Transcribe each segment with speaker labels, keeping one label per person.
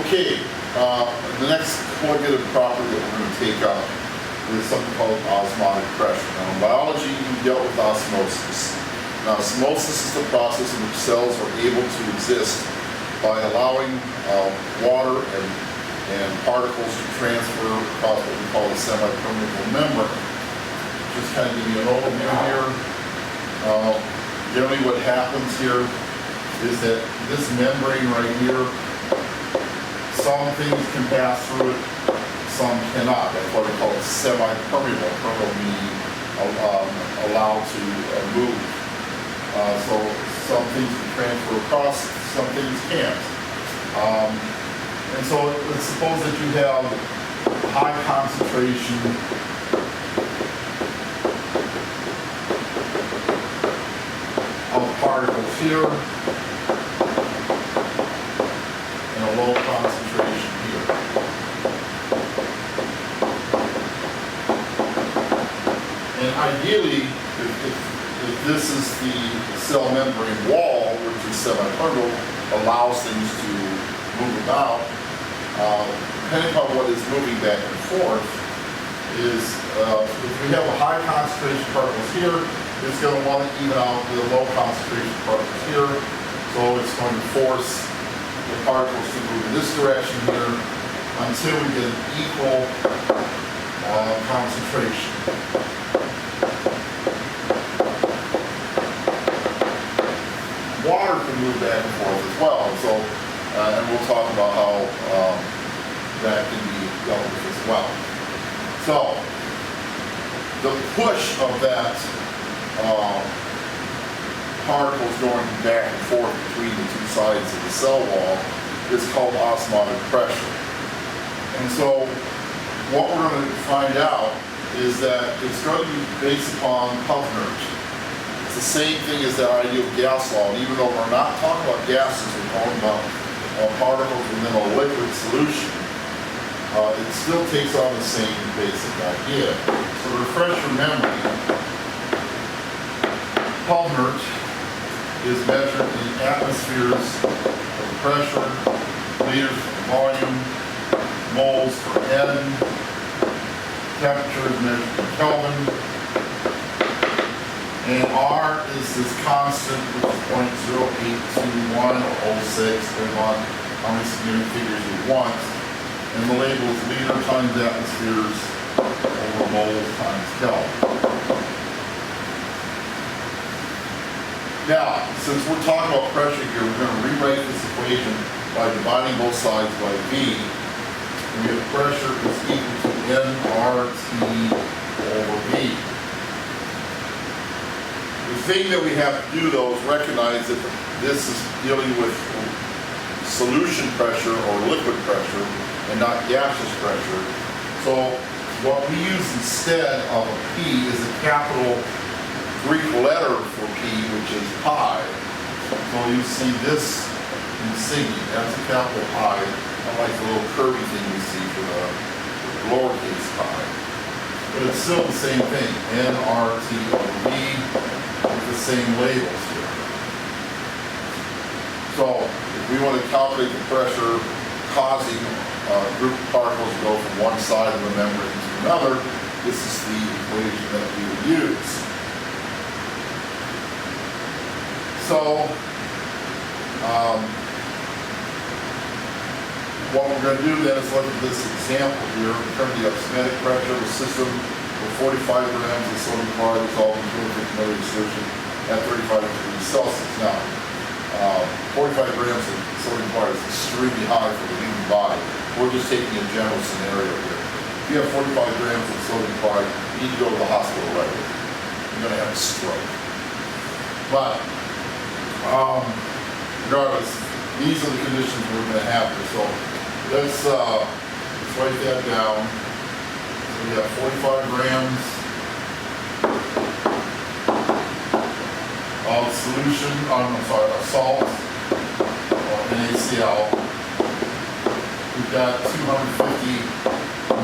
Speaker 1: Okay, the next coordinated property that we're going to take up is something called osmotic pressure. Now, in biology, we dealt with osmosis. Now, osmosis is the process in which cells are able to exist by allowing water and particles to transfer across what we call the semi-permeable membrane. Just kind of give you an overview here. Generally what happens here is that this membrane right here, some things can pass through it, some cannot. That's why we call it semi-permeable. Permeable meaning allowed to move. So some things can transfer across, some things can't. And so let's suppose that you have high concentration of particles here and a low concentration here. And ideally, if this is the cell membrane wall, which is semi-permeable, allows things to move about, depending on what is moving back and forth, is if we have a high concentration of particles here, it's going to want to even out the low concentration of particles here. So it's going to force the particles to move in this direction here until we get an equal concentration. Water can move back and forth as well. So, and we'll talk about how that can be dealt with as well. So, the push of that particles going back and forth between the two sides of the cell wall is called osmotic pressure. And so, what we're going to find out is that it's going to be based upon Pufner's. It's the same thing as that ideal gas law. And even though we're not talking about gases, we're talking about particles within a liquid solution, it still takes on the same basic idea. So to refresh your memory, Pufner's is measured in atmospheres of pressure, liters for volume, moles for N, temperature is measured in Kelvin, and R is this constant, which is 0.0821 or 06, depending on how many significant figures you want. And the label is liter times atmospheres over moles times Kelvin. Now, since we're talking about pressure here, we're going to rewrite this equation by dividing both sides by V. And we have pressure is equal to nRT over V. The thing that we have to do, though, is recognize that this is dealing with solution pressure or liquid pressure and not gaseous pressure. So what we use instead of a P is a capital Greek letter for P, which is pi. So you see this insignia, that's a capital pi, unlike the little curvy thing you see for the lowercase pi. But it's still the same thing, nRT over V, with the same labels here. So if we want to calculate the pressure causing a group of particles to go from one side of the membrane to another, this is the equation that we would use. So, what we're going to do then is look at this example here. In terms of the osmotic pressure of a system with 45 grams of sodium chloride dissolved in 250 milliliter solution at 35 degrees Celsius. Now, 45 grams of sodium chloride is extremely high for the human body. We're just taking a general scenario here. If you have 45 grams of sodium chloride, you need to go to the hospital right away. You're going to have a stroke. But regardless, these are the conditions we're going to have here. So let's write that down. So we have 45 grams of solution, of salt, or NaCl. We've got 250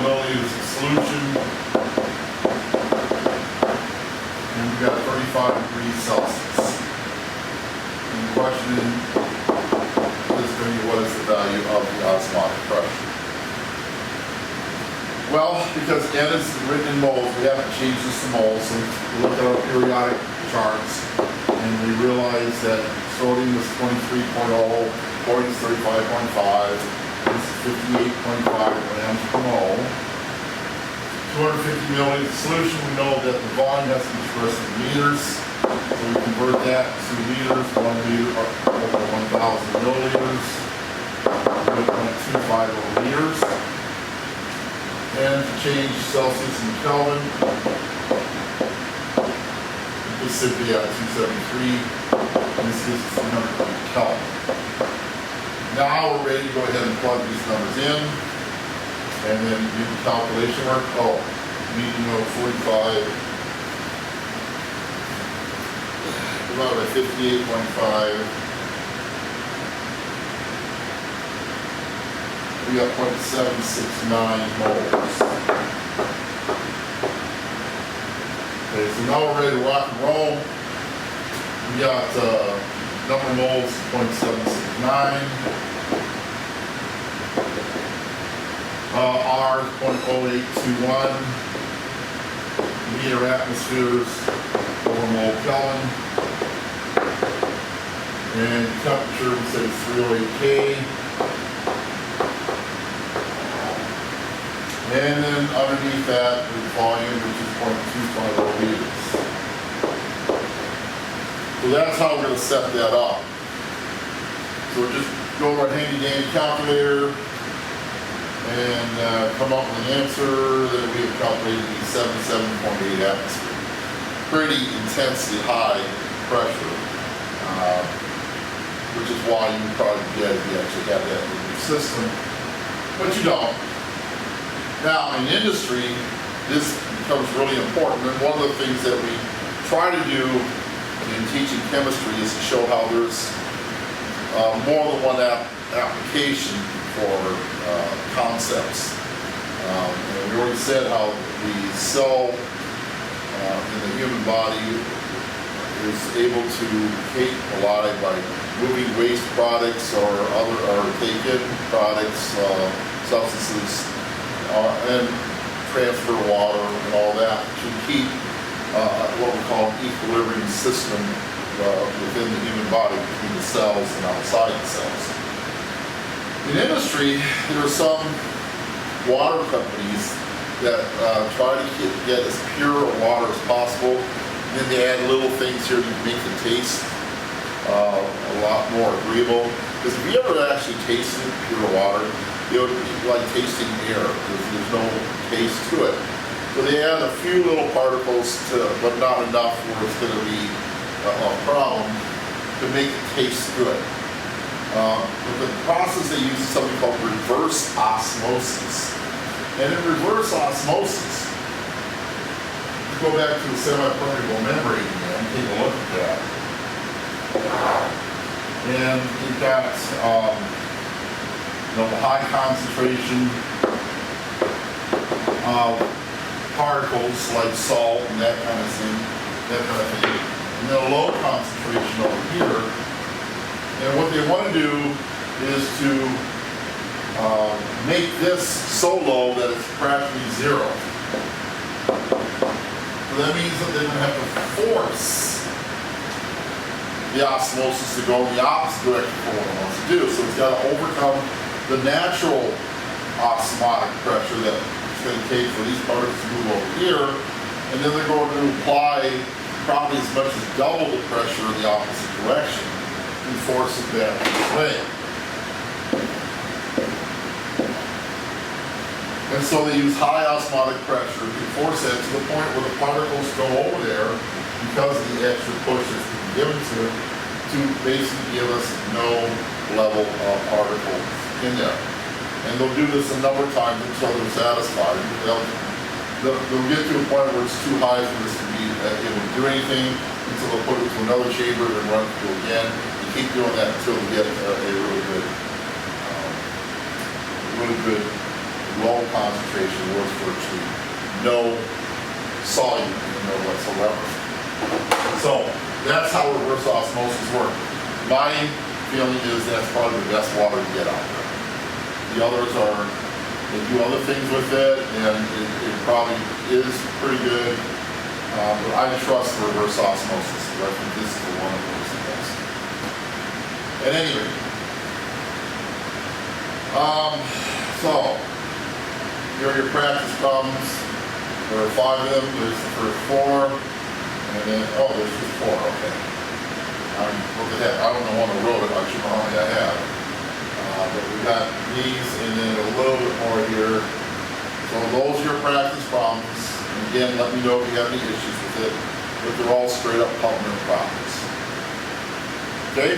Speaker 1: milliliters of solution, and we've got 35 degrees Celsius. And the question is asking me what is the value of the osmotic pressure. Well, because N is written in moles, we haven't changed this to moles, so we look at our periodic charts and we realize that sodium is 23.0, chlorine is 35.5, this is 58.5 grams per mole. 250 milliliters of solution, we know that the volume has to be expressed in meters, so we convert that to liters, 1 liter over 1,000 milliliters, 0.25 over liters. And to change Celsius and Kelvin, it's simply at 273, and this gives us 300 Kelvin. Now we're ready to go ahead and plug these numbers in, and then do the calculation work. Oh, we need to know 45 divided by 58.5. We got 0.769 moles. Okay, so now we're ready to rock and roll. We got number of moles 0.769. R is 0.0821. Meter atmospheres over mole Kelvin. And temperature, we say 308 K. And then underneath that is volume, which is 0.250 liters. So that's how we're going to set that up. So just go over our handy dandy calculator and come up with an answer that we have calculated to be 77.8 atmosphere. Pretty intensely high pressure, which is why you probably get if you actually have that in your system, but you don't. Now, in industry, this becomes really important, and one of the things that we try to do in teaching chemistry is to show how there's more than one application for concepts. And we already said how the cell in the human body is able to hate alive by moving waste products or take in products, substances, and transfer water and all that to keep what we call an equilibrium system within the human body between the cells and outside the cells. In industry, there are some water companies that try to get as pure a water as possible, and then they add little things here to make the taste a lot more agreeable. Because if you ever actually tasted pure water, it would be like tasting air, because there's no taste to it. So they add a few little particles but not enough where it's going to be a problem to make it taste good. But the process they use is something called reverse osmosis. And in reverse osmosis, you go back to the semi-permeable membrane again, take a look at that. And you've got the high concentration of particles like salt and that kind of thing, and then a low concentration over here. And what they want to do is to make this so low that it's practically zero. So that means that they're going to have to force the osmosis to go in the opposite direction from what it wants to do. So it's got to overcome the natural osmotic pressure that it's going to take for these particles to move over here, and then they're going to apply probably as much as double the pressure in the opposite direction and force it back this way. And so they use high osmotic pressure to force that to the point where the particles go over there because of the extra push that's been given to it to basically give us no level of particles in there. And they'll do this a number of times until they're satisfied. They'll get to a point where it's too high for this to be able to do anything, until they'll put it to another chamber and run it through again. You keep doing that until you get a really good low concentration where it's virtually no solute in there whatsoever. So that's how reverse osmosis works. My feeling is that's probably the best water to get out there. The others are, they do other things with it, and it probably is pretty good. But I trust reverse osmosis. I think this is the one that works the best. At any rate, so here are your practice problems. There are 5 of them. There's the first 4, and then there's just 4. Okay. Look at that. I don't know when I wrote it. I should know how many I have. But we got these, and then a little bit more here. So those are your practice problems. And again, let me know if you have any issues with it. But they're all straight up pulmonary problems. Okay?